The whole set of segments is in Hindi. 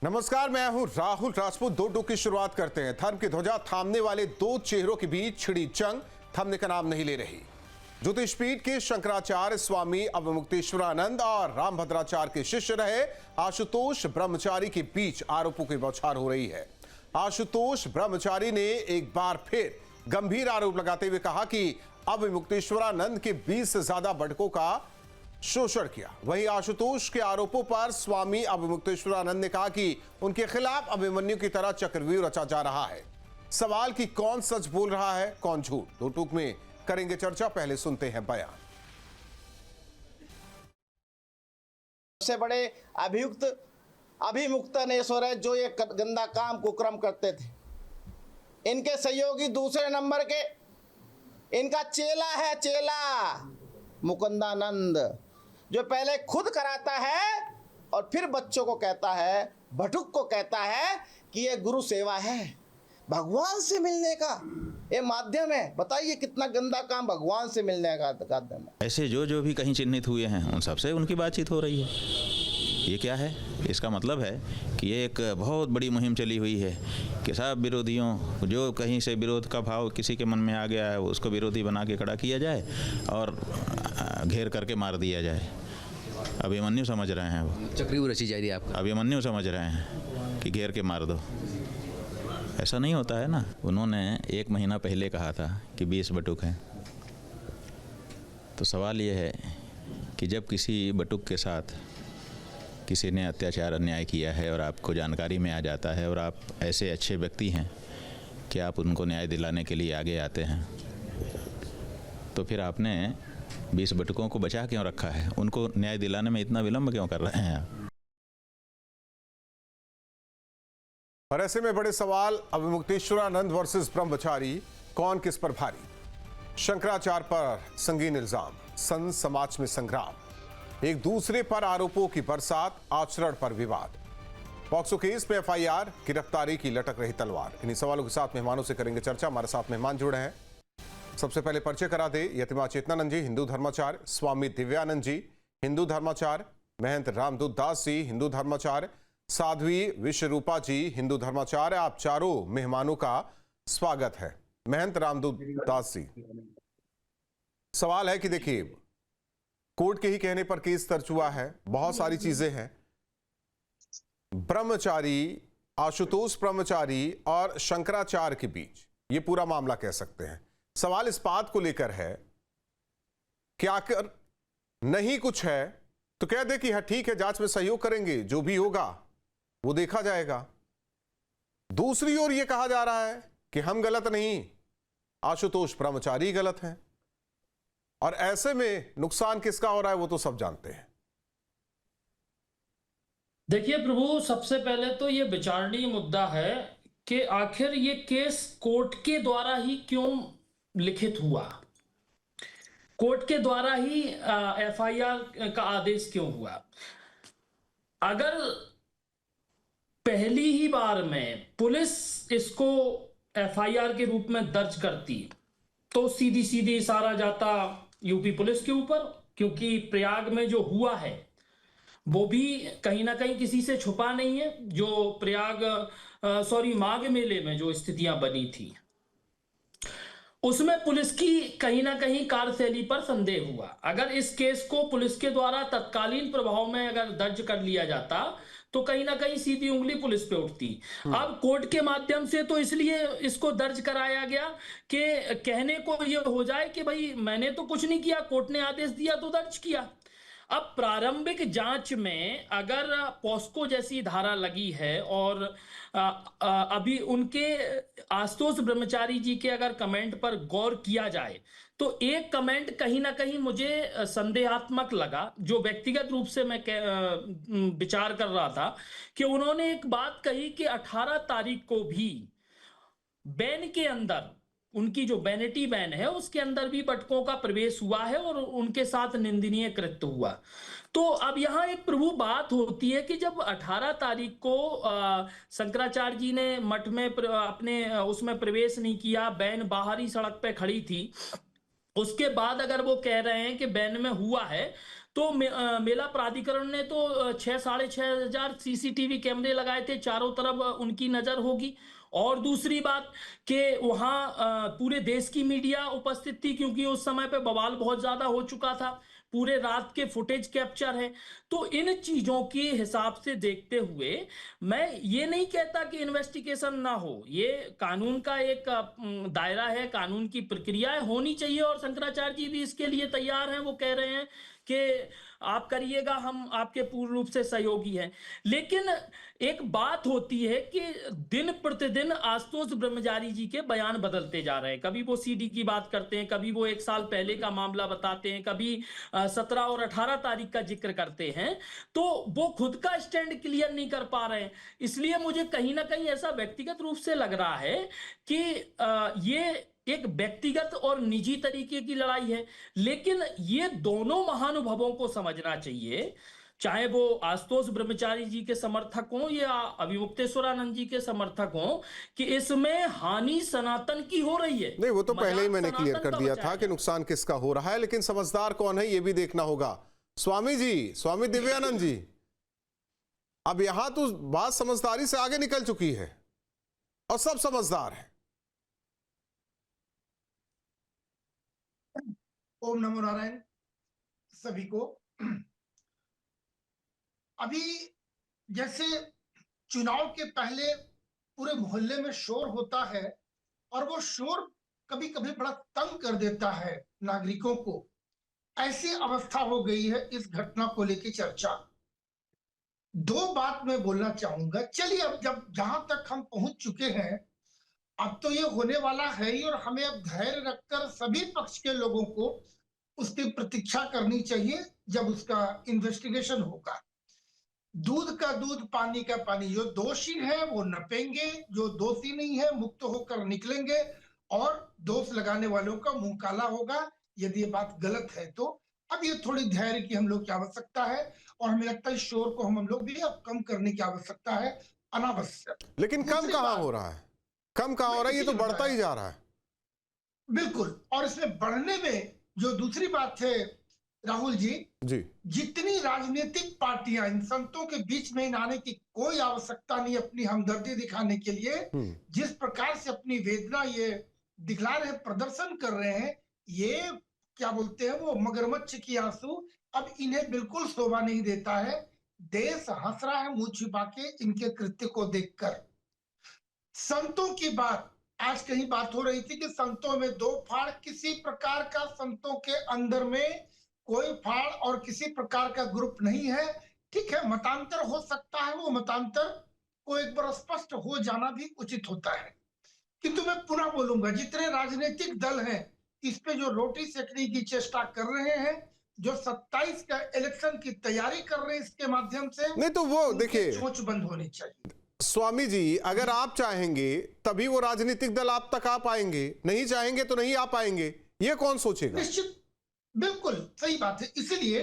नमस्कार, मैं हूं राहुल राजपूत। दो टूक की शुरुआत करते हैं। धर्म की ध्वजा थामने वाले दो चेहरों के बीच छिड़ी जंग थमने का नाम नहीं ले रही। ज्योतिषपीठ के शंकराचार्य स्वामी अवमुक्तेश्वरानंद और रामभद्राचार्य के शिष्य रहे आशुतोष ब्रह्मचारी के बीच आरोपों की बौछार हो रही है। आशुतोष ब्रह्मचारी ने एक बार फिर गंभीर आरोप लगाते हुए कहा कि अवमुक्तेश्वरानंद के 20 से ज्यादा बटकों का शोषण किया। वहीं आशुतोष के आरोपों पर स्वामी अवमुक्तेश्वरानंद ने कहा कि उनके खिलाफ अभिमन्यु की तरह चक्रव्यूह रचा जा रहा है। सवाल कि कौन सच बोल रहा है, कौन झूठ, दो टूक में करेंगे चर्चा। पहले सुनते हैं बयान। सबसे बड़े अभिमुक्तनेश्वर है जो ये गंदा काम कुक्रम करते थे। इनके सहयोगी दूसरे नंबर के इनका चेला है, चेला मुकुंदानंद, जो पहले खुद कराता है और फिर बच्चों को कहता है, भटुक को कहता है कि ये गुरु सेवा है, भगवान से मिलने का ये माध्यम है। बताइए कितना गंदा काम भगवान से मिलने का माध्यम है। ऐसे जो भी कहीं चिन्हित हुए हैं उन सबसे उनकी बातचीत हो रही है। ये क्या है? इसका मतलब है कि ये एक बहुत बड़ी मुहिम चली हुई है कि सब विरोधियों, जो कहीं से विरोध का भाव किसी के मन में आ गया है, उसको विरोधी बना के खड़ा किया जाए और घेर करके मार दिया जाए। अभिमन्यु समझ रहे हैं, वो चक्रव्यूह रची जा रही है आपका। अभिमन्यु समझ रहे हैं कि घेर के मार दो। ऐसा नहीं होता है ना। उन्होंने 1 महीना पहले कहा था कि 20 बटुक हैं। तो सवाल ये है कि जब किसी बटुक के साथ किसी ने अत्याचार अन्याय किया है और आपको जानकारी में आ जाता है और आप ऐसे अच्छे व्यक्ति हैं कि आप उनको न्याय दिलाने के लिए आगे आते हैं, तो फिर आपने 20 बटुकों को बचा क्यों रखा है? उनको न्याय दिलाने में इतना विलंब क्यों कर रहे हैं आप? और ऐसे में बड़े सवाल, अवमुक्तेश्वरानंद वर्सेस ब्रह्मचारी, कौन किस पर भारी? शंकराचार्य पर संगीन इल्जाम, संत समाज में संग्राम, एक दूसरे पर आरोपों की बरसात, आचरण पर विवाद, पॉक्सो केस में एफआईआर, गिरफ्तारी की लटक रही तलवार। इन्हीं सवालों के साथ मेहमानों से करेंगे चर्चा। हमारे साथ मेहमान जुड़े हैं। सबसे पहले परिचय करा दे, यतिमा चेतनानंद जी, हिंदू धर्माचार्य, स्वामी दिव्यानंद जी, हिंदू धर्माचार्य, महंत रामदूत दास जी, हिंदू धर्माचार्य, साध्वी विश्वरूपा जी, हिंदू धर्माचार्य। आप चारों मेहमानों का स्वागत है। महंत रामदूत दास जी, सवाल है कि देखिए, कोर्ट के ही कहने पर केस दर्ज हुआ है, बहुत सारी चीजें हैं। ब्रह्मचारी, आशुतोष ब्रह्मचारी और शंकराचार्य के बीच ये पूरा मामला कह सकते हैं। सवाल इस बात को लेकर है कि आकर नहीं कुछ है तो कह दे कि हाँ ठीक है, जांच में सहयोग करेंगे, जो भी होगा वो देखा जाएगा। दूसरी ओर यह कहा जा रहा है कि हम गलत नहीं, आशुतोष ब्रह्मचारी गलत हैं। और ऐसे में नुकसान किसका हो रहा है वो तो सब जानते हैं। देखिए प्रभु, सबसे पहले तो ये विचारणीय मुद्दा है कि आखिर ये केस कोर्ट के द्वारा ही क्यों लिखित हुआ, कोर्ट के द्वारा ही एफआईआर का आदेश क्यों हुआ। अगर पहली ही बार में पुलिस इसको एफआईआर के रूप में दर्ज करती तो सीधी सीधी इशारा जाता यूपी पुलिस के ऊपर, क्योंकि प्रयाग में जो हुआ है वो भी कहीं ना कहीं किसी से छुपा नहीं है। जो माघ मेले में जो स्थितियां बनी थी उसमें पुलिस की कहीं ना कहीं कार्यशैली पर संदेह हुआ। अगर इस केस को पुलिस के द्वारा तत्कालीन प्रभाव में अगर दर्ज कर लिया जाता तो कहीं ना कहीं सीधी उंगली पुलिस पे उठती। अब कोर्ट के माध्यम से तो इसलिए इसको दर्ज कराया गया कि कहने को ये हो जाए कि भाई मैंने तो कुछ नहीं किया, कोर्ट ने आदेश दिया तो दर्ज किया। अब प्रारंभिक जांच में अगर पॉस्को जैसी धारा लगी है और अभी उनके आशुतोष ब्रह्मचारी जी के अगर कमेंट पर गौर किया जाए तो एक कमेंट कहीं ना कहीं मुझे संदेहात्मक लगा, जो व्यक्तिगत रूप से मैं विचार कर रहा था कि उन्होंने एक बात कही कि 18 तारीख को भी बैन के अंदर, उनकी जो बैनिटी बैन है उसके अंदर भी बटकों का प्रवेश हुआ है और उनके साथ निंदनीय कृत्य हुआ। तो अब यहाँ एक प्रभु बात होती है कि जब 18 तारीख को शंकराचार्य जी ने मठ में अपने उसमें प्रवेश नहीं किया, बैन बाहरी सड़क पे खड़ी थी, उसके बाद अगर वो कह रहे हैं कि बैन में हुआ है तो मेला प्राधिकरण ने तो 6,500 सीसीटीवी कैमरे लगाए थे, चारों तरफ उनकी नजर होगी। और दूसरी बात कि वहां पूरे देश की मीडिया उपस्थित थी, क्योंकि उस समय पे बवाल बहुत ज्यादा हो चुका था, पूरे रात के फुटेज कैप्चर है। तो इन चीजों के हिसाब से देखते हुए मैं ये नहीं कहता कि इन्वेस्टिगेशन ना हो, ये कानून का एक दायरा है, कानून की प्रक्रिया होनी चाहिए, और शंकराचार्य जी भी इसके लिए तैयार हैं। वो कह रहे हैं कि आप करिएगा, हम आपके पूर्ण रूप से सहयोगी हैं। लेकिन एक बात होती है कि दिन प्रतिदिन आशुतोष ब्रह्मचारी जी के बयान बदलते जा रहे हैं। कभी वो सीडी की बात करते हैं, कभी वो 1 साल पहले का मामला बताते हैं, कभी 17 और 18 तारीख का जिक्र करते हैं। तो वो खुद का स्टैंड क्लियर नहीं कर पा रहे हैं। इसलिए मुझे कहीं ना कहीं ऐसा व्यक्तिगत रूप से लग रहा है कि ये एक व्यक्तिगत और निजी तरीके की लड़ाई है। लेकिन ये दोनों महानुभावों को समझना चाहिए, चाहे वो आशुतोष ब्रह्मचारी जी के समर्थक हों या अभिमुक्तेश्वरानंद जी के समर्थक हों, कि इसमें हानि सनातन की हो रही है। नहीं, वो तो पहले ही मैंने मजाक क्लियर सनातन कर का दिया बचाया था कि नुकसान किसका हो रहा है, लेकिन समझदार कौन है ये भी देखना होगा। स्वामी जी, स्वामी दिव्यानंद जी, अब यहां तो बात समझदारी से आगे निकल चुकी है और सब समझदार है। ओम नमो नारायण सभी को। अभी जैसे चुनाव के पहले पूरे मोहल्ले में शोर होता है और वो शोर कभी कभी बड़ा तंग कर देता है नागरिकों को, ऐसी अवस्था हो गई है इस घटना को लेकर चर्चा। 2 बात मैं बोलना चाहूंगा। चलिए, अब जब जहां तक हम पहुंच चुके हैं, अब तो ये होने वाला है ही, और हमें अब धैर्य रखकर सभी पक्ष के लोगों को उसकी प्रतीक्षा करनी चाहिए जब उसका इन्वेस्टिगेशन होगा। दूध का दूध, पानी का पानी। जो दोषी है वो नपेंगे, जो दोषी नहीं है मुक्त होकर निकलेंगे, और दोष लगाने वालों का मुंह काला होगा यदि ये बात गलत है तो। अब ये थोड़ी धैर्य की हम लोग की आवश्यकता है, और हमें लगता है शोर को हम लोग भी अब कम करने की आवश्यकता है, अनावश्यक। लेकिन कम कहां हो रहा है, कम कहां हो रहा है, ये तो बढ़ता ही जा रहा है। बिल्कुल। और इसमें बढ़ने में जो दूसरी बात है राहुल जी, जितनी राजनीतिक पार्टियां इन संतों के बीच में आने की कोई आवश्यकता नहीं अपनी हमदर्दी दिखाने के लिए। जिस प्रकार से अपनी वेदना ये दिखला रहे, प्रदर्शन कर रहे हैं, ये क्या बोलते हैं वो मगरमच्छ की आंसू, अब इन्हें बिल्कुल शोभा नहीं देता है। देश हंस रहा है मुंह छिपा के इनके कृत्य को देखकर। संतों की बात, आज कहीं बात हो रही थी कि संतों में 2 फाड़, किसी प्रकार का संतों के अंदर में कोई फाड़ और किसी प्रकार का ग्रुप नहीं है। ठीक है, मतांतर हो सकता है, वो मतांतर को एक बार स्पष्ट हो जाना भी उचित होता है। किंतु मैं पुनः बोलूंगा, जितने राजनीतिक दल हैं इस पे जो रोटी सेकने की चेष्टा कर रहे हैं, जो 27 का इलेक्शन की तैयारी कर रहे हैं इसके माध्यम से, नहीं तो वो देखिए चोंच बंद होनी चाहिए। स्वामी जी, अगर आप चाहेंगे तभी वो राजनीतिक दल आप तक आ पाएंगे, नहीं चाहेंगे तो नहीं आ पाएंगे, ये कौन सोचेगा? निश्चित, बिल्कुल सही बात है। इसीलिए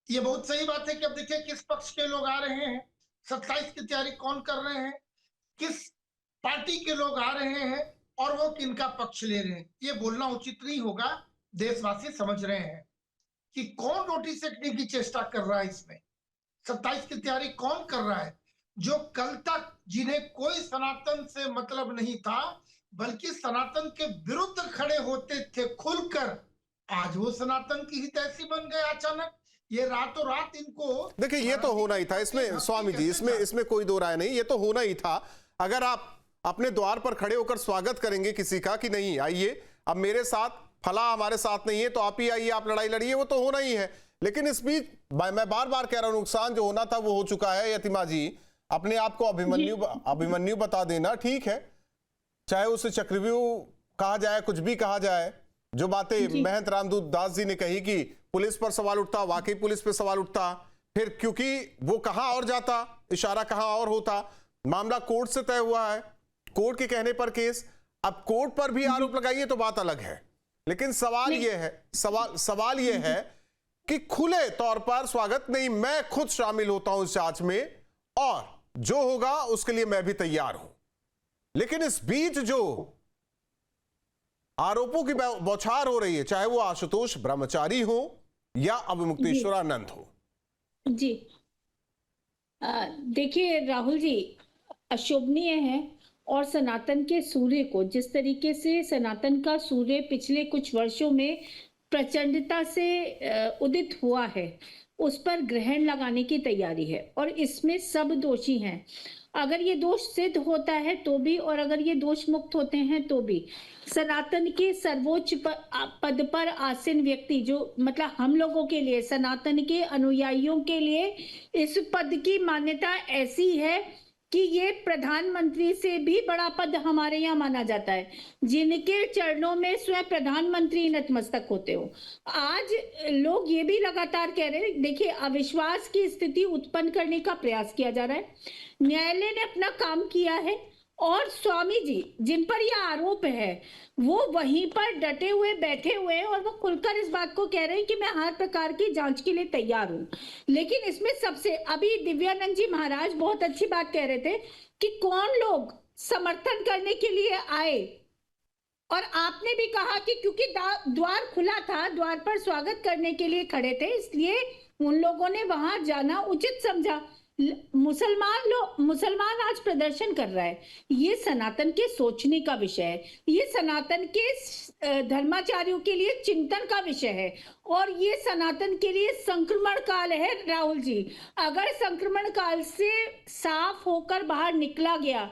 ये बहुत सही बात है कि अब देखिए किस पक्ष के लोग आ रहे हैं, 27 की तैयारी कौन कर रहे हैं, किस पार्टी के लोग आ रहे हैं, और वो किनका पक्ष ले रहे हैं। ये बोलना उचित नहीं होगा। देशवासी समझ रहे हैं कि कौन रोटी सेकने की चेष्टा कर रहा है इसमें, 27 की तैयारी कौन कर रहा है। जो कल तक जिन्हें कोई सनातन से मतलब नहीं था, बल्कि सनातन के विरुद्ध खड़े होते थे खुलकर, आज वो सनातन की हितैषी बन गए अचानक। ये रातों रात इनको, देखिए ये तो होना ही था। इसमें स्वामी जी, इसमें कोई दो राय नहीं, ये तो होना ही था। अगर आप अपने द्वार पर खड़े होकर स्वागत करेंगे किसी का कि नहीं आइए, अब मेरे साथ फला हमारे साथ नहीं है तो आप ही आइए, आप लड़ाई लड़िए, वो तो होना ही है। लेकिन इस बीच मैं बार बार कह रहा हूं, नुकसान जो होना था वो हो चुका है। यतिमा जी, अपने आप को अभिमन्यु बता देना ठीक है, चाहे उसे चक्रव्यूह कहा जाए, कुछ भी कहा जाए। जो बातें महंत रामदूत दास जी ने कही कि पुलिस पर सवाल उठता, वाकई पुलिस पर सवाल उठता, फिर क्योंकि वो कहां और जाता, इशारा कहां और होता। मामला कोर्ट से तय हुआ है, कोर्ट के कहने पर केस। अब कोर्ट पर भी आरोप लगाइए तो बात अलग है, लेकिन सवाल यह है, सवाल यह है कि खुले तौर पर स्वागत नहीं, मैं खुद शामिल होता हूं इस जांच में और जो होगा उसके लिए मैं भी तैयार हूं। लेकिन इस बीच जो आरोपों की बौछार हो रही है, चाहे वो आशुतोष ब्रह्मचारी हो या अवमुक्तेश्वरानंद हो? जी देखिए राहुल जी, अशोभनीय है। और सनातन के सूर्य को जिस तरीके से सनातन का सूर्य पिछले कुछ वर्षों में प्रचंडता से उदित हुआ है, उस पर ग्रहण लगाने की तैयारी है और इसमें सब दोषी हैं। अगर ये दोष सिद्ध होता है तो भी, और अगर ये दोष मुक्त होते हैं तो भी, सनातन के सर्वोच्च पद पर आसीन व्यक्ति, जो मतलब हम लोगों के लिए, सनातन के अनुयायियों के लिए इस पद की मान्यता ऐसी है कि ये प्रधानमंत्री से भी बड़ा पद हमारे यहाँ माना जाता है, जिनके चरणों में स्वयं प्रधानमंत्री नतमस्तक होते हो। आज लोग ये भी लगातार कह रहे हैं, देखिए अविश्वास की स्थिति उत्पन्न करने का प्रयास किया जा रहा है। न्यायालय ने अपना काम किया है और स्वामी जी जिन पर यह आरोप है वो वहीं पर डटे हुए बैठे हुए हैं और वो खुलकर इस बात को कह रहे हैं कि मैं हर प्रकार की जांच के लिए तैयार हूं। लेकिन इसमें सबसे, अभी दिव्यानंद जी महाराज बहुत अच्छी बात कह रहे थे कि कौन लोग समर्थन करने के लिए आए, और आपने भी कहा कि क्योंकि द्वार खुला था, द्वार पर स्वागत करने के लिए खड़े थे, इसलिए उन लोगों ने वहां जाना उचित समझा। मुसलमान आज प्रदर्शन कर रहा है, ये सनातन के सोचने का विषय है, ये सनातन के धर्माचार्यों के लिए चिंतन का विषय है, और ये सनातन के लिए संक्रमण काल है राहुल जी। अगर संक्रमण काल से साफ होकर बाहर निकला गया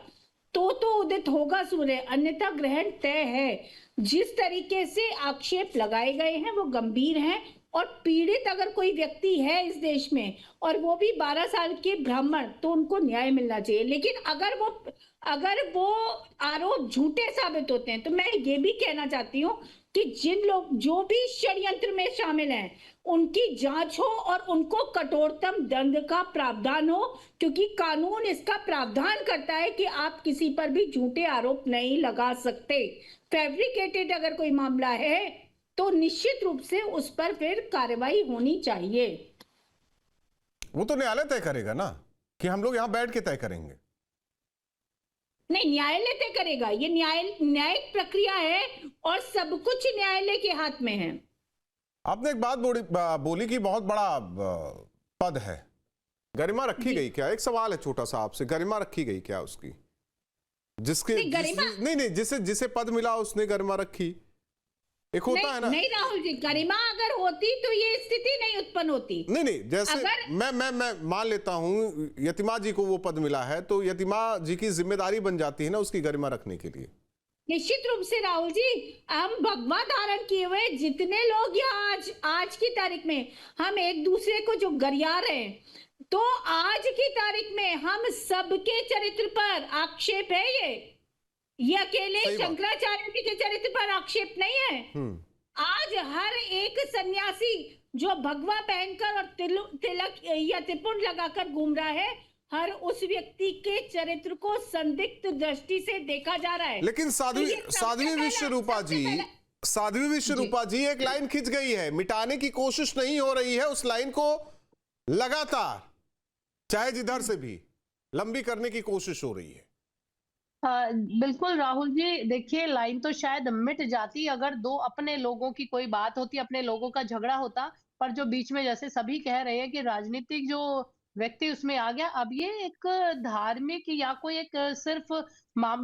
तो उदित होगा सूर्य, अन्यथा ग्रहण तय है। जिस तरीके से आक्षेप लगाए गए हैं वो गंभीर हैं, और पीड़ित अगर कोई व्यक्ति है इस देश में और वो भी 12 साल के ब्राह्मण, तो उनको न्याय मिलना चाहिए। लेकिन अगर वो आरोप झूठे साबित होते हैं तो मैं ये भी कहना चाहती हूँ कि जिन लोग जो भी षड्यंत्र में शामिल हैं उनकी जांच हो और उनको कठोरतम दंड का प्रावधान हो, क्योंकि कानून इसका प्रावधान करता है कि आप किसी पर भी झूठे आरोप नहीं लगा सकते। फैब्रिकेटेड अगर कोई मामला है तो निश्चित रूप से उस पर फिर कार्रवाई होनी चाहिए। वो तो न्यायालय तय करेगा ना, कि हम लोग यहां बैठ के तय करेंगे? नहीं, न्यायालय तय करेगा, ये न्यायिक प्रक्रिया है और सब कुछ न्यायालय के हाथ में है। आपने एक बात बोली कि बहुत बड़ा पद है, गरिमा रखी गई क्या? एक सवाल है छोटा सा आपसे, गरिमा रखी गई क्या उसकी? नहीं, जिसे पद मिला उसने गरिमा रखी? एक होता है ना। नहीं राहुल जी, गरिमा अगर होती तो ये स्थिति नहीं उत्पन्न होती। नहीं, जैसे मैं मान लेता हूं यतिमा जी को वो पद मिला है, तो यतिमा जी की जिम्मेदारी बन जाती है ना उसकी गरिमा रखने के लिए। निश्चित रूप से राहुल जी, हम भगवा धारण किए हुए जितने लोग यहाँ आज की तारीख में हम एक दूसरे को जो गरिया रहे हैं, तो आज की तारीख में हम सबके चरित्र पर आक्षेप है। ये अकेले शंकराचार्य के चरित्र पर आक्षेप नहीं है। आज हर एक सन्यासी जो भगवा पहनकर और तिलक या त्रिपुंड लगाकर घूम रहा है, हर उस व्यक्ति के चरित्र को संदिग्ध दृष्टि से देखा जा रहा है। लेकिन साध्वी विश्वरूपा जी एक लाइन खिंच गई है, मिटाने की कोशिश नहीं हो रही है, उस लाइन को लगातार चाहे जिधर से भी लंबी करने की कोशिश हो रही है। बिल्कुल राहुल जी, देखिए लाइन तो शायद मिट जाती अगर दो अपने लोगों की कोई बात होती, अपने लोगों का झगड़ा होता, पर जो बीच में जैसे सभी कह रहे हैं कि राजनीतिक जो व्यक्ति उसमें आ गया, अब ये एक धार्मिक या कोई एक सिर्फ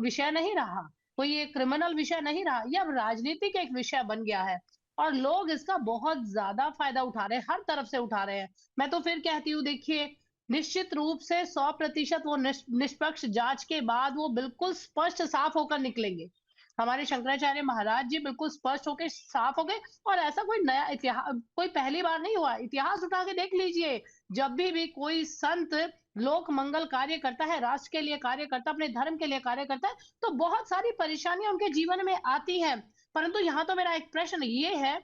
विषय नहीं रहा, कोई एक क्रिमिनल विषय नहीं रहा, ये अब राजनीतिक एक विषय बन गया है और लोग इसका बहुत ज्यादा फायदा उठा रहे हैं, हर तरफ से उठा रहे हैं। मैं तो फिर कहती हूँ, देखिए निश्चित रूप से 100% वो निष्पक्ष जांच के बाद वो बिल्कुल स्पष्ट साफ होकर निकलेंगे। हमारे शंकराचार्य महाराज जी बिल्कुल स्पष्ट होकर साफ हो गए, और ऐसा कोई नया इतिहास, कोई पहली बार नहीं हुआ। इतिहास उठा के देख लीजिए, जब भी कोई संत लोक मंगल कार्य करता है, राष्ट्र के लिए कार्य करता है, अपने धर्म के लिए कार्य करता है, तो बहुत सारी परेशानियां उनके जीवन में आती हैं। परंतु यहाँ तो मेरा एक प्रश्न ये है,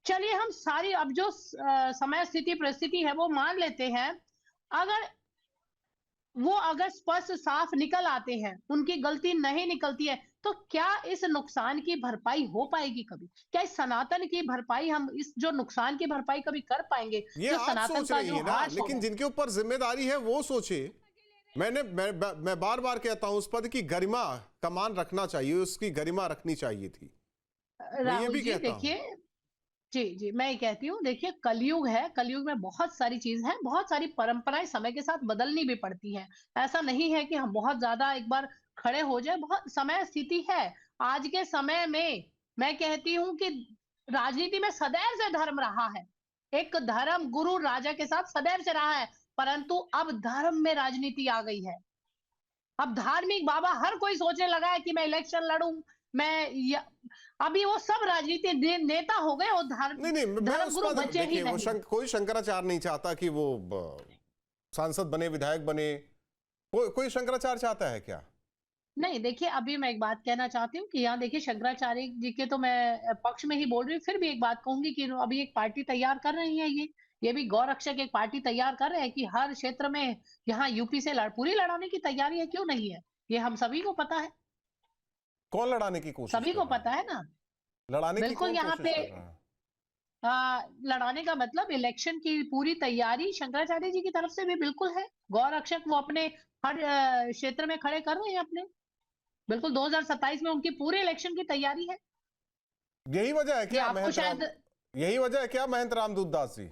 चलिए हम सारी अब जो समय स्थिति परिस्थिति है वो मान लेते हैं, अगर स्पष्ट साफ निकल आते हैं, उनकी गलती नहीं निकलती है, तो क्या इस नुकसान की भरपाई हो पाएगी कभी? क्या इस सनातन की भरपाई, हम इस जो नुकसान की भरपाई कभी कर पाएंगे? ये आप सनातन सोच रही है ना, लेकिन जिनके ऊपर जिम्मेदारी है वो सोचे। मैं बार बार कहता हूं, उस पद की गरिमा का मान रखना चाहिए, उसकी गरिमा रखनी चाहिए थी। राहुल जी देखिए, जी, मैं ये कहती हूँ, देखिए कलयुग है, कलयुग में बहुत सारी चीज़ है, बहुत सारी परंपराएँ समय के साथ बदलनी भी पड़ती हैं। ऐसा नहीं है कि हम बहुत ज़्यादा एक बार खड़े हो जाएँ, बहुत समय स्थिति है। आज के समय में मैं कहती हूँ कि राजनीति में सदैव से धर्म रहा है। एक धर्म गुरु राजा के साथ सदैव से रहा है, परंतु अब धर्म में राजनीति आ गई है। अब धार्मिक बाबा हर कोई सोचने लगा है कि मैं इलेक्शन लड़ूं, मैं या अभी वो सब राजनीति नेता हो गए और नहीं मैं धर्म उस गुरु बात बचे ही देखिए वो नहीं। कोई शंकराचार्य नहीं चाहता कि वो सांसद बने, विधायक बने। कोई शंकराचार्य चाहता है क्या? नहीं, देखिए अभी मैं एक बात कहना चाहती हूँ कि यहाँ देखिए शंकराचार्य जी के तो मैं पक्ष में ही बोल रही हूँ, फिर भी एक बात कहूंगी कि अभी एक पार्टी तैयार कर रही है ये भी गौरक्षक एक पार्टी तैयार कर रहे हैं कि हर क्षेत्र में यहाँ यूपी से पूरी लड़ाने की तैयारी है, क्यों नहीं है? ये हम सभी को पता है। कौन लड़ाने की कोशिश सभी को पता है ना। लड़ाने की बिल्कुल कौन यहाँ कोशिश पे कर रहा है? लड़ाने का मतलब इलेक्शन की पूरी तैयारी शंकराचार्य जी की तरफ से भी बिल्कुल है। गौरक्षक वो अपने हर क्षेत्र में खड़े कर रहे हैं अपने। बिल्कुल 2027 में उनकी पूरे इलेक्शन की तैयारी है। यही वजह है क्या यही वजह है क्या महेंद्र रामदूत दास जी?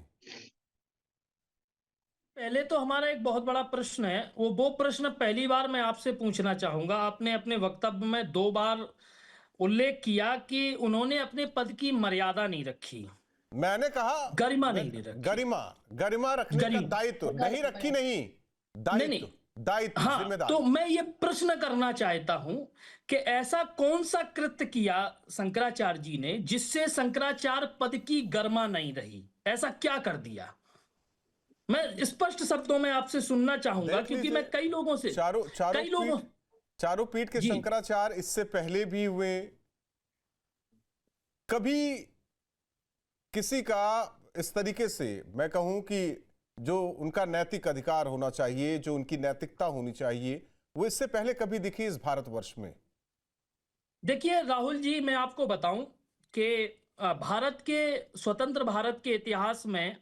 पहले तो हमारा एक बहुत बड़ा प्रश्न है, वो प्रश्न पहली बार मैं आपसे पूछना चाहूंगा। आपने अपने वक्तव्य में 2 बार उल्लेख किया कि उन्होंने अपने पद की मर्यादा नहीं रखी। मैंने कहा गरिमा नहीं रखी। गरिमा रखने का दायित्व नहीं रखी, नहीं दायित्व हाँ, जिम्मेदारी। तो मैं ये प्रश्न करना चाहता हूं कि ऐसा कौन सा कृत्य किया शंकराचार्य जी ने जिससे शंकराचार्य पद की गरिमा नहीं रही? ऐसा क्या कर दिया? मैं स्पष्ट शब्दों में आपसे सुनना चाहूंगा, क्योंकि मैं कई लोगों से चारों पीठ के शंकराचार्य इससे पहले भी हुए। कभी किसी का इस तरीके से मैं कहूं कि जो उनका नैतिक अधिकार होना चाहिए, जो उनकी नैतिकता होनी चाहिए, वो इससे पहले कभी दिखी इस भारतवर्ष में? देखिए राहुल जी, मैं आपको बताऊं कि भारत के स्वतंत्र भारत के इतिहास में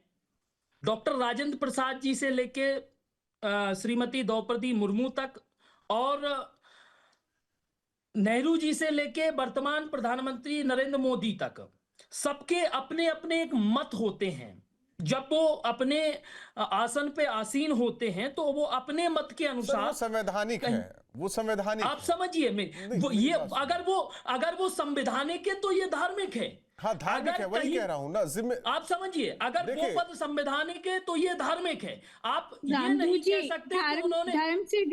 डॉक्टर राजेंद्र प्रसाद जी से लेके श्रीमती द्रौपदी मुर्मू तक और नेहरू जी से लेके वर्तमान प्रधानमंत्री नरेंद्र मोदी तक, सबके अपने अपने एक मत होते हैं। जब वो अपने आसन पे आसीन होते हैं तो वो अपने मत के अनुसार संवैधानिक है, वो संवैधानिक। आप समझिए, अगर वो संवैधानिक है तो ये धार्मिक है। हाँ, धार्मिक है, वही कह रहा हूं ना। आप समझिए, अगर वो पद संवैधानिक है तो ये धार्मिक है। आप ये नहीं कह सकते कि उन्होंने धर्म से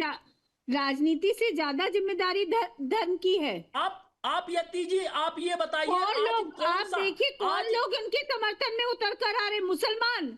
राजनीति से ज्यादा जिम्मेदारी धर्म की है। आप यति जी, आप ये बताइए, आप देखिए कौन लोग उनके समर्थन में उतर कर आ रहे? मुसलमान।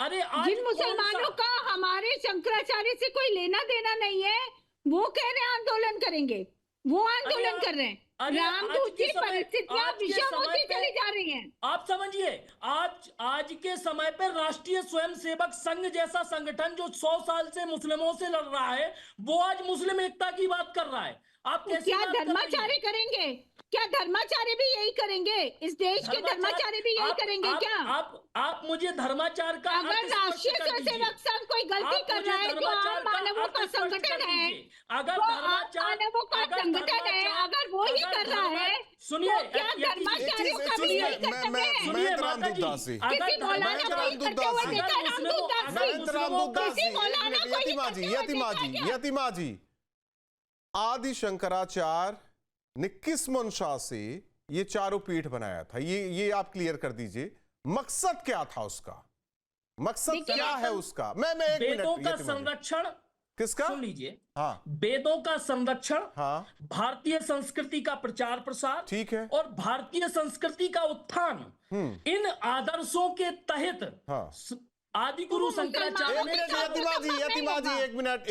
अरे जिन मुसलमानों का हमारे शंकराचार्य से कोई लेना देना नहीं है, वो कह रहे हैं आंदोलन करेंगे, वो आंदोलन कर रहे हैं। रामदूत जी परिस्थितियां विषम होती चली जा रही हैं। आप समझिए, आज के समय पर राष्ट्रीय स्वयंसेवक संघ जैसा संगठन जो 100 साल से मुस्लिमों से लड़ रहा है, वो आज मुस्लिम एकता की बात कर रहा है। आप कैसे क्या धर्माचार्य करेंगे? क्या धर्माचार्य भी यही करेंगे? इस देश के धर्माचार्य भी यही करेंगे क्या? आप मुझे धर्माचार्य का, अगर राष्ट्रीय स्वयंसेवक संघ कोई गलती कर रहा है, जो आम मानवों का संगठन है, अगर मानवों का संगठन है, अगर वो ही कर रहा है, सुनिए, क्या धर्माचार्यों का भी यही कर्तव्य है? महेंद्र रामदूत दास जी, किसी मौलाना को ही करते हुए देखा रामदूत दास जी, महेंद्र रामदूत दास किसी मौलाना को ही करते हुए देखा क्या? यतिमा जी, आदि शंकराचार्य ने किस मंशा से ये चारों पीठ बनाया था? ये आप क्लियर कर दीजिए। मकसद क्या था उसका? मकसद क्या है उसका? मैं एक मिनट, वेदों का संरक्षण। किसका? सुन लीजिए। हाँ, वेदों का संरक्षण, हाँ, भारतीय संस्कृति का प्रचार प्रसार, ठीक है, और भारतीय संस्कृति का उत्थान। इन आदर्शों के तहत हाँ, आदि गुरु शंकराचार्य ने यतिमा जी, एक मिनट,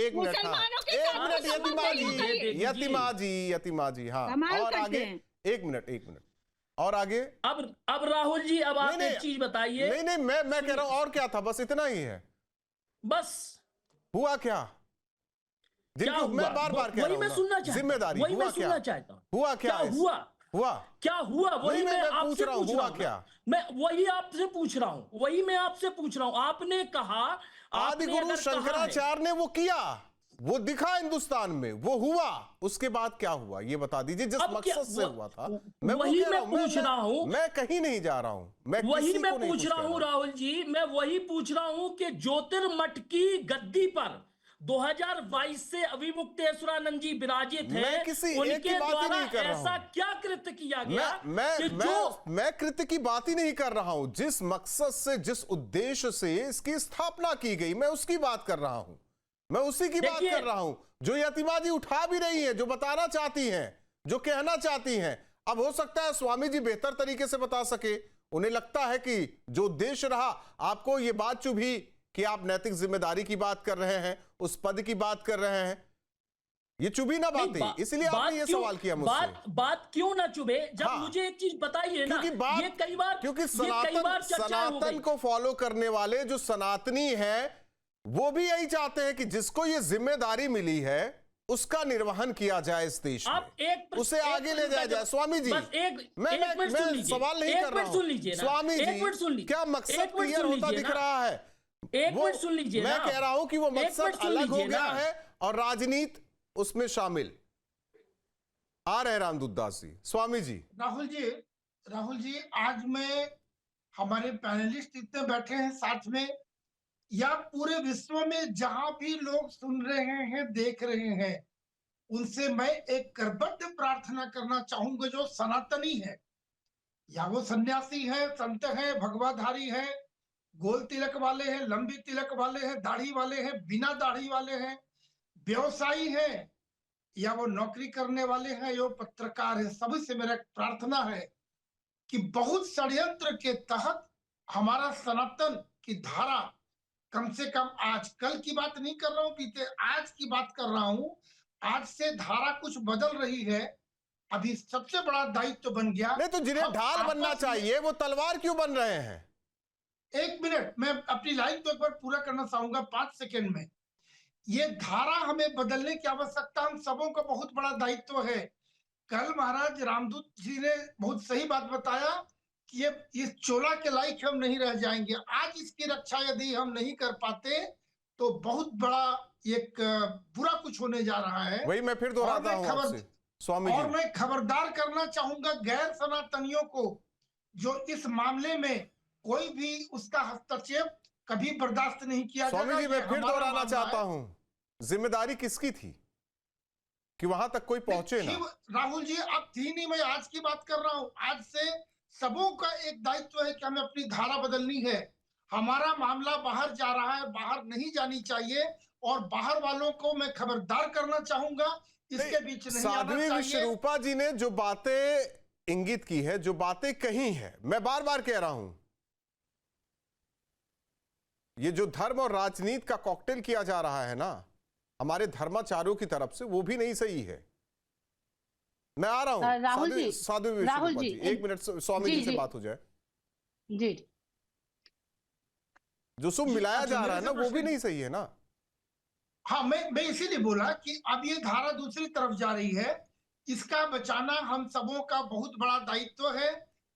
यतिमा जी, हाँ, और आगे एक मिनट और आगे। अब राहुल जी, अब आप एक चीज बताइए। नहीं, मैं कह रहा हूं और क्या था? बस इतना ही है। बस हुआ क्या? जिनको मैं बार-बार कह रहा हूं, मैं सुनना चाहता, जिम्मेदारी वही मैं हुआ क्या? सुनना चाहता हूं। हुआ क्या? क्या हुआ? वही मैं आपसे पूछ रहा हूं, हुआ क्या? मैं वही आपसे पूछ रहा हूं। आपने कहा आदि गुरु शंकराचार्य ने वो किया। वो दिखा हिंदुस्तान में, वो हुआ, उसके बाद क्या हुआ ये बता दीजिए, जिस मकसद से हुआ था। मैं वही मैं पूछ रहा हूं, मैं कहीं नहीं जा रहा हूं, मैं वही किसी मैं को नहीं पूछ रहा हूं राहुल जी, मैं वही पूछ रहा हूं कि ज्योतिर्मठ की गद्दी पर 2022 से अभिमुक्तेश्वरानंद जी विराजित मैं हैं, किसी एक उनके की बात ही द्वारा नहीं कर रहा ऐसा हूं। क्या कृत्य किया गया कि मैं कृत्य की बात ही नहीं कर रहा हूं। जिस मकसद से, जिस उद्देश्य से इसकी स्थापना की गई, मैं उसकी बात कर रहा हूं। मैं उसी की बात कर रहा हूं जो यतिमा उठा भी रही है, जो बताना चाहती हैं, जो कहना चाहती हैं। अब हो सकता है स्वामी जी बेहतर तरीके से बता सके, उन्हें लगता है कि जो उद्देश्य रहा, आपको ये बात चुभी कि आप नैतिक जिम्मेदारी की बात कर रहे हैं, उस पद की बात कर रहे हैं, ये चुभी ना बातें, इसलिए आपने ये सवाल किया मुझसे। बात क्यों ना चुभे? जब हाँ, मुझे एक चीज बताइए ना, ये कई बार, क्योंकि चर्चा हो सनातन गई। को फॉलो करने वाले जो सनातनी हैं, वो भी यही चाहते हैं कि जिसको ये जिम्मेदारी मिली है उसका निर्वहन किया जाए इस देश में, उसे आगे ले जाया जाए। स्वामी जी, मैं सवाल नहीं कर रहा हूं। स्वामी जी, क्या मकसद क्लियर होता दिख रहा है? एक मिनट सुन लीजिए। मैं कह रहा हूं कि वो मकसद अलग हो गया है और राजनीति उसमें शामिल। आ रहे रामदूत दास जी। स्वामी जी। राहुल जी, आज मैं, हमारे पैनलिस्ट इतने बैठे हैं साथ में, या पूरे विश्व में जहां भी लोग सुन रहे हैं, देख रहे हैं, उनसे मैं एक करबद्ध प्रार्थना करना चाहूंगा, जो सनातनी है, या वो सन्यासी है, संत है, भगवाधारी है, गोल तिलक वाले हैं, लंबी तिलक वाले हैं, दाढ़ी वाले हैं, बिना दाढ़ी वाले हैं, व्यवसायी है, या वो नौकरी करने वाले हैं, या पत्रकार है, सबसे मेरा प्रार्थना है कि बहुत षड्यंत्र के तहत हमारा सनातन की धारा, कम से कम आज, कल की बात नहीं कर रहा हूं, बीते आज की बात कर रहा हूं, आज से धारा कुछ बदल रही है। अभी सबसे बड़ा दायित्व तो बन गया। नहीं तो जिन्हें ढाल बनना चाहिए वो तलवार क्यों बन रहे हैं? एक मिनट, मैं अपनी लाइन तो एक बार पूरा करना चाहूंगा 5 सेकंड में। ये धारा हमें बदलने की आवश्यकता हम सबों का बहुत बड़ा दायित्व है। कल महाराज रामदूत जी ने बहुत सही बात बताया कि ये इस चोला के लायक हम नहीं रह जाएंगे। आज इसकी रक्षा यदि हम नहीं कर पाते तो बहुत बड़ा एक बुरा कुछ होने जा रहा है। वही मैं फिर दोहराता हूं आपसे स्वामी जी। और मैं खबरदार करना चाहूंगा गैर सनातनियों को, जो इस मामले में कोई भी उसका हस्तक्षेप कभी बर्दाश्त नहीं किया जाएगा। स्वामी जी, मैं फिर दोहराना चाहता हूं, जिम्मेदारी किसकी थी कि वहां तक कोई पहुंचे ना? राहुल जी, अब थी नहीं, मैं आज की बात कर रहा हूं। आज से सबों का एक दायित्व है कि हमें अपनी धारा बदलनी है। हमारा मामला बाहर जा रहा है, बाहर नहीं जानी चाहिए, और बाहर वालों को मैं खबरदार करना चाहूंगा, इसके बीच नहीं आना चाहिए। साध्वी विश्वरूपा जी ने जो बातें इंगित की है, जो बातें कही है, मैं बार बार कह रहा हूं, ये जो धर्म और राजनीति का कॉकटेल किया जा रहा है ना हमारे धर्माचार्यों की तरफ से, वो भी नहीं सही है। मैं आ रहा हूं राहुल जी, साध्वी विश्वरूपा जी, एक मिनट स्वामी जी से बात हो जाए। जी, जो सब मिलाया जा रहा है ना वो भी नहीं सही है ना। हाँ, मैं इसीलिए बोला कि अब ये धारा दूसरी तरफ जा रही है, इसका बचाना हम सबों का बहुत बड़ा दायित्व है।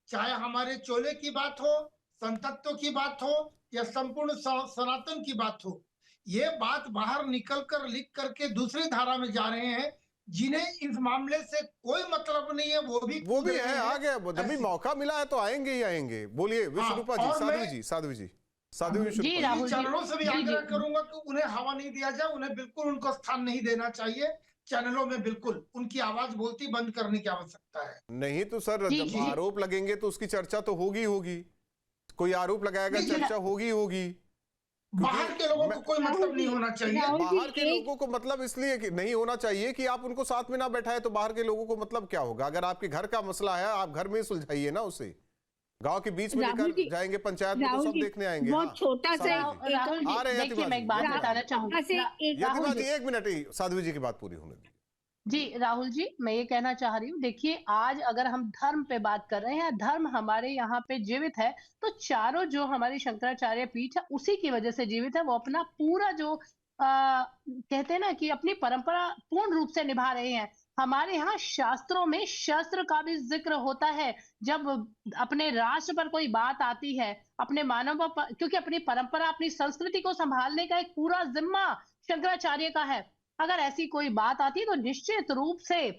चाहे हमारे चोले की बात हो, संतत्व की बात हो, या संपूर्ण सनातन की बात हो, ये बात बाहर निकलकर लिख करके दूसरी धारा में जा रहे हैं, जिन्हें इस मामले से कोई मतलब नहीं है, वो भी है आगे। जब भी मौका मिला है तो आएंगे ही आएंगे। बोलिए विश्वरूपा जी, साध्वी जी। चैनलों से भी आग्रह करूंगा कि उन्हें हवा नहीं दिया जाए, उन्हें बिल्कुल उनको स्थान नहीं देना चाहिए चैनलों में, बिल्कुल उनकी आवाज बोलती बंद करने की आवश्यकता है। नहीं तो सर, जब आरोप लगेंगे तो उसकी चर्चा तो होगी। कोई आरोप लगाएगा, चर्चा होगी। बाहर के लोगों को कोई मतलब नहीं होना चाहिए। बाहर के लोगों को मतलब इसलिए कि नहीं होना चाहिए कि आप उनको साथ में ना बैठाए, तो बाहर के लोगों को मतलब क्या होगा? अगर आपके घर का मसला है, आप घर में सुलझाइए ना उसे। गांव के बीच में लेकर जाएंगे पंचायत में तो सब देखने आएंगे। बहुत छोटा सा आ रहे हैं। देखिए, मैं एक बात बताना चाहूंगा। एक मिनट, साध्वी जी की बात पूरी होने दीजिए। जी राहुल जी, मैं ये कहना चाह रही हूँ, देखिए आज अगर हम धर्म पे बात कर रहे हैं, धर्म हमारे यहाँ पे जीवित है, तो चारों जो हमारी शंकराचार्य पीठ है उसी की वजह से जीवित है। वो अपना पूरा जो कहते हैं ना कि अपनी परंपरा पूर्ण रूप से निभा रहे हैं। हमारे यहाँ शास्त्रों में शस्त्र का भी जिक्र होता है। जब अपने राष्ट्र पर कोई बात आती है, अपने मानव पर, क्योंकि अपनी परंपरा, अपनी संस्कृति को संभालने का एक पूरा जिम्मा शंकराचार्य का है, अगर ऐसी कोई बात आती तो निश्चित रूप से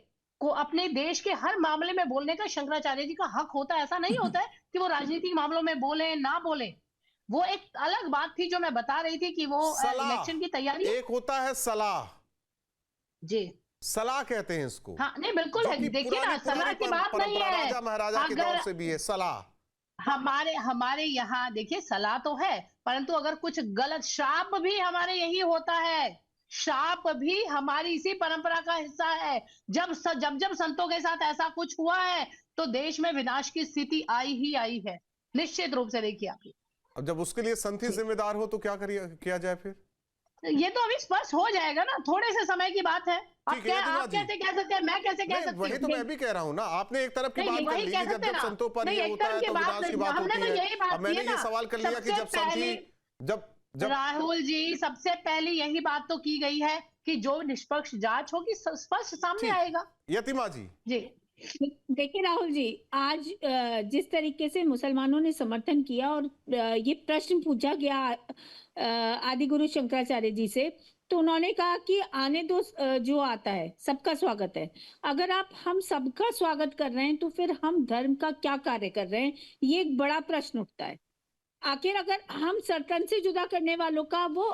को अपने देश के हर मामले में बोलने का शंकराचार्य जी का हक होता है। ऐसा नहीं होता है कि वो राजनीतिक मामलों में बोले ना बोले। वो एक अलग बात थी जो मैं बता रही थी कि वो इलेक्शन की तैयारी। एक होता है सलाह, जी सलाह कहते हैं इसको। हाँ नहीं बिल्कुल है, देखिए ना सलाह की बात नहीं है। राजा महाराजा के दौर से भी है सलाह। हमारे यहाँ देखिए सलाह तो है, परंतु अगर कुछ गलत, शाप भी हमारे यही होता है। शाप भी हमारी इसी परंपरा का हिस्सा है। जब संतों के साथ ऐसा कुछ हुआ है तो देश में विनाश की स्थिति आई ही आई है, निश्चित रूप से। देखिए आप, अब जब उसके लिए संत ही जिम्मेदार हो तो क्या किया जाए फिर? ये तो अभी स्पष्ट हो जाएगा ना, थोड़े से समय की बात है। आप कैसे कह सकते हैं, मैं कैसे कह सकती हूँ? वही तो मैं भी कह रहा हूँ ना, आपने एक तरफ की बात कर ली कि जब संतों पर ये होता है तो विनाश की बात होती है। अब मैंने ये सवाल कर लिया कि जब संत ही जब राहुल जी, सबसे पहले यही बात तो की गई है कि जो निष्पक्ष जांच होगी स्पष्ट सामने आएगा। यतिमा जी देखिए राहुल जी, आज जिस तरीके से मुसलमानों ने समर्थन किया और ये प्रश्न पूछा गया आदि गुरु शंकराचार्य जी से, तो उन्होंने कहा कि आने दो, जो आता है सबका स्वागत है। अगर आप हम सबका स्वागत कर रहे हैं तो फिर हम धर्म का क्या कार्य कर रहे हैं, ये एक बड़ा प्रश्न उठता है। आखिर अगर हम सरकन से जुदा करने वालों का वो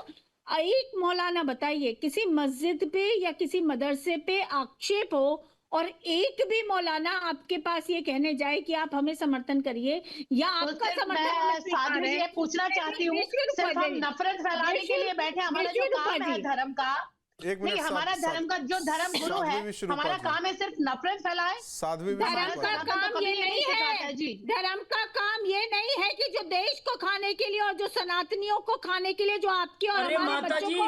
एक मौलाना बताइए, किसी मस्जिद पे या किसी मदरसे पे आक्षेप हो और एक भी मौलाना आपके पास ये कहने जाए कि आप हमें समर्थन करिए या आपका समर्थन साधु जी पूछना चाहती हूँ, सिर्फ हम नफरत फैलाने के लिए बैठे? हमारा जो काम है धर्म का, नहीं हमारा धर्म का जो धर्म गुरु है, हमारा काम है सिर्फ नफरत फैलाए? धर्म का काम ये नहीं है, धर्म का काम ये नहीं है कि जो देश को खाने के लिए और जो सनातनियों को खाने के लिए, जो आपके और हमारे बच्चों को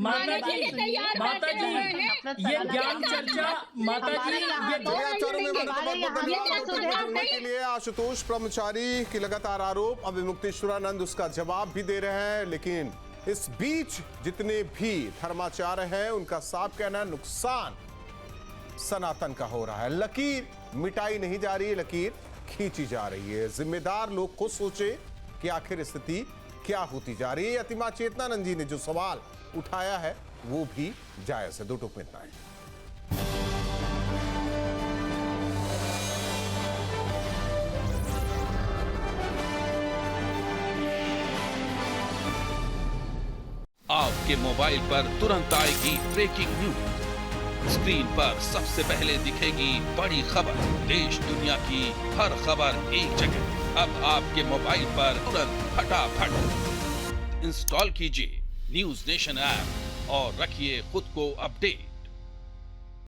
खाने के लिए तैयार बैठे हुए हैं, ये ज्ञान चर्चा के लिए आशुतोष ब्रह्मचारी की लगातार आरोप, अभी मुक्तेश्वरानंद उसका जवाब भी दे रहे हैं। लेकिन इस बीच जितने भी धर्माचार्य हैं उनका साफ कहना है नुकसान सनातन का हो रहा है। लकीर मिटाई नहीं जा रही है, लकीर खींची जा रही है। जिम्मेदार लोग खुद सोचे कि आखिर स्थिति क्या होती जा रही है। यतिमा चेतनानंद जी ने जो सवाल उठाया है वो भी जायज है। दो टूक में इतना है। आपके मोबाइल पर तुरंत आएगी ब्रेकिंग न्यूज। स्क्रीन पर सबसे पहले दिखेगी बड़ी खबर, देश दुनिया की हर खबर एक जगह। अब आपके मोबाइल पर तुरंत फटाफट इंस्टॉल कीजिए न्यूज़ नेशन ऐप और रखिए खुद को अपडेट।